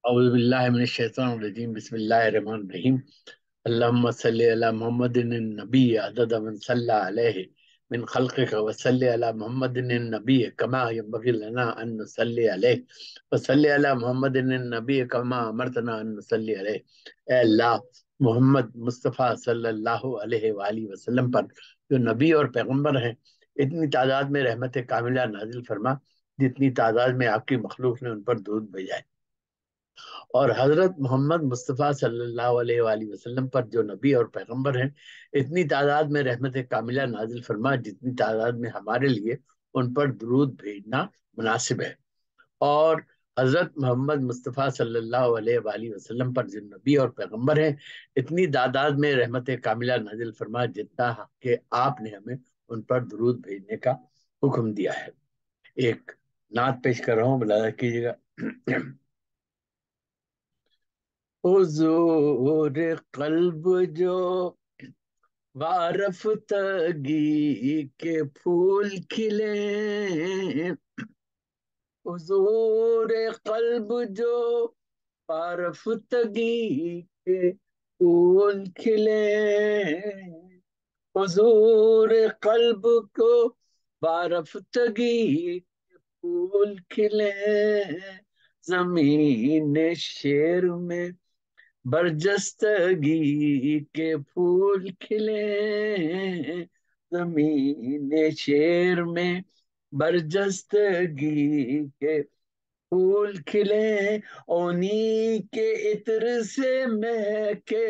أعوذ بالله من الشيطان الرجيم بسم الله الرحمن الرحيم اللهم صل على محمد النبي عدد من صلى عليه من خلقك وصل على محمد النبي كما ينبغي لنا أن نصلي عليه وصل على محمد النبي كما أمرتنا أن نصلي عليه اے اللہ محمد مصطفیٰ صلی اللہ علیہ وآلہ وسلم پر جو نبی اور پیغمبر ہیں اتنی تعداد میں رحمت کاملہ نازل فرما جتنی تعداد میں آپ کی مخلوق نے ان پر درود بھیجا ہے، اور حضرت محمد مصطفیٰ صلی اللہ علیہ وآلہ وسلم پر جو نبی اور پیغمبر ہیں اتنی تعداد میں رحمت کاملہ نازل فرما جتنی تعداد میں ہمارے لیے ان پر درود بھیجنا مناسب ہے، اور حضرت محمد مصطفیٰ صلی اللہ علیہ وآلہ وسلم پر جو نبی اور پیغمبر ہیں اتنی تعداد میں رحمت کاملہ نازل فرما جتنا کہ آپ نے ہمیں ان پر درود بھیجنے کا حکم دیا ہے۔ ایک نعت پیش کر رہا ہوں، ملاحظہ کیجیے گا۔ حضور قلب جو وارفتگی کے پھول کھلے، حضور قلب جو وارفتگی کے پھول کھلے، حضور قلب کو وارفتگی کے پھول کھلے، زمین شیر میں برجستگی کے پھول کھلے، زمین شیر میں برجستگی کے پھول کھلے، اونی کے عطر سے مہکے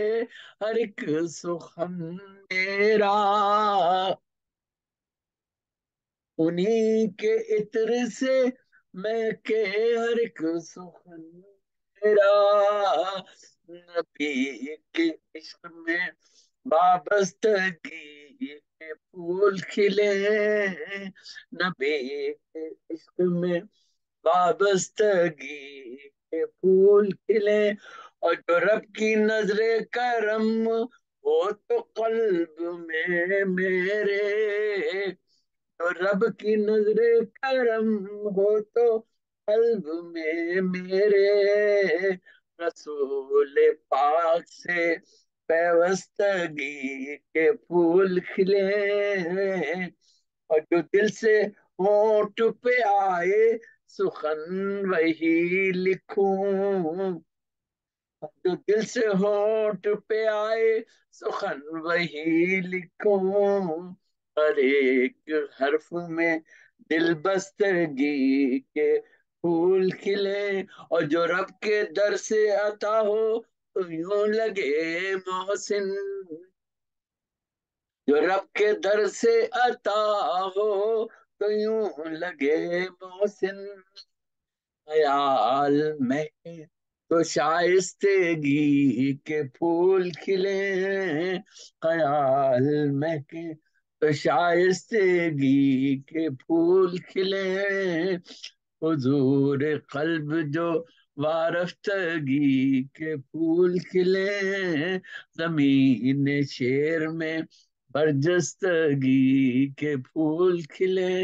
ہر ایک سخن میرا، انہی کے عطر سے مہکے ہر ایک سخن میرا، نبی کے عشق میں وابستگی کے پھول کھلے، نبی کے عشق میں وابستگی کے پھول کھلے، اور جو رب کی نظر کرم ہو تو قلب میں میرے، تو رب کی نظر کرم ہو تو قلب میں میرے، رسول پاک سے پیوستگی کے پھول کھلے، اور جو دل سے ہونٹ پہ آئے سخن وہی لکھوں، جو دل سے ہونٹ پہ آئے سخن وہی لکھوں، ہر ایک حرف میں دل بستگی کے پھول کھلے، اور جو رب کے در سے عطا ہو تو یوں لگے محسن، جو رب کے در سے عطا ہو تو یوں لگے محسن، خیال میں تو شائستگی کے پھول کھلے، خیال میں تو شائستگی کے پھول کھلے، حضور قلب جو وارفتگی کے پھول کھلے، زمین شیر میں برجستگی کے پھول کھلے۔